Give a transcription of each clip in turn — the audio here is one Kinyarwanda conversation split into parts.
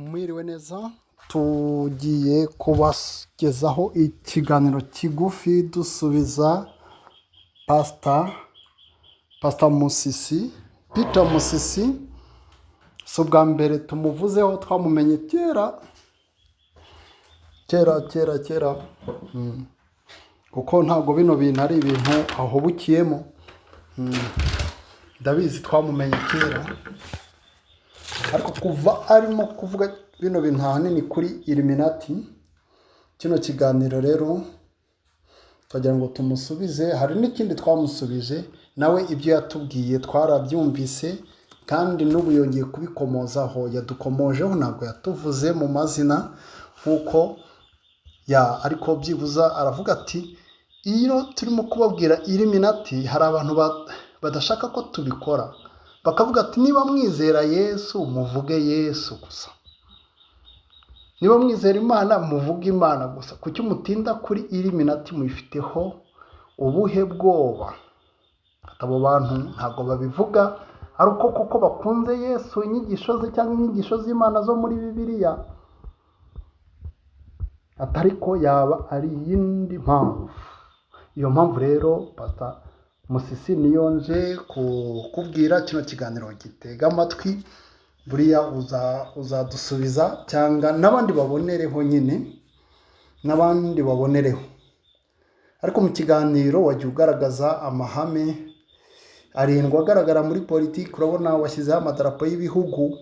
Mwiriwe neza, tugiye kubagezaho ikiganiro kigufi dusubiza Pastor Musisi, Peter Musisi. Si ubwa mbere tumuvuzeho, twamumenye kera kuko ntabwo bino bintu ari ibintu ahubukiyemo. Ndabizi twamumenye kera, ariko kuva arimo kuvuga bino bintu ahanini kuri Illuminati, kino kiganiro rero twagira ngo tumusubize. Hari n'ikindi twamusubije, nawe ibyo yatubwiye twarabyumvise, kandi n'ubu yongeye kubikomozaho. Yadukomojeho, ntabwo yatuvuze mu mazina nk'uko ariko byibuza aravuga ati, iyo turimo kubabwira Illuminati, hari abantu badashaka ko tubikora, bakavuga ati niba mwizera Yesu muvuge Yesu gusa, niba mwizera Imana muvuge Imana gusa. Kuki mutinda kuri Illuminati? muyifiteho ubuhe bwoba? Abo bantu ntabwo babivuga ari uko kuko bakunze Yesu, inyigisho ze cyangwa inyigisho z'Imana zo muri Bibiliya, atari ko yaba ari iyindi mpamvu. Iyo mpamvu rero Pastor Musisi niyo nje kukubwira. Kino kiganiro gitega amatwi, buriya uzadusubiza, cyangwa n'abandi babonereho nyine, n'abandi babonereho. Ariko mu kiganiro wagiye ugaragaza amahame arindwi agaragara muri politiki. Urabona washyizeho amadarapo y'ibihugu.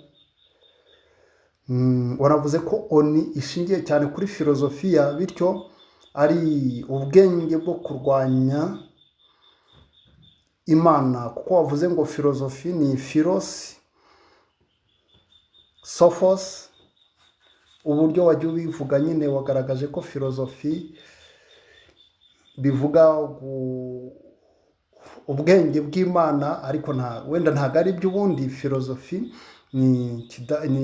Waravuze ko ONU ishingiye cyane kuri filozofiya, bityo ari ubwenge bwo kurwanya Imana, kuko wavuze ngo filozofi ni philos, sophos. Uburyo wagiye ubivuga nyine wagaragaje ko filozofi bivuga ubwenge bw'Imana, ariko wenda ntabwo ari iby'ubundi. Filozofi ni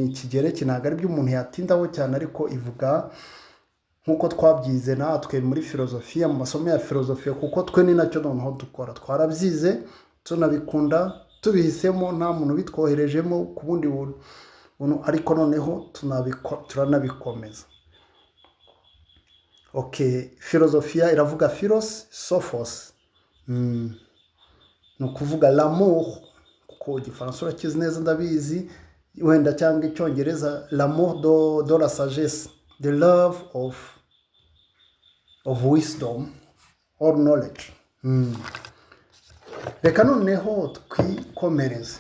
ikigereki, ntabwo ari iby'umuntu yatindaho cyane, ariko ivuga nk'uko twabyize natwe muri filozofiya, mu masomo ya filozofiya, kuko twe ni nacyo noneho dukora. Twarabyize, tunabikunda, tubihisemo, nta muntu bitwoherejemo ku bundi buntu, ariko noneho turanabikomeza. Filozofiya iravuga philos, sophos, ni ukuvuga l'amour, kuko igifaransa urakizi neza ndabizi, wenda cyangwa icyongereza l'amour de la sagesse, the love of wisdom or knowledge. Reka noneho twikomereze,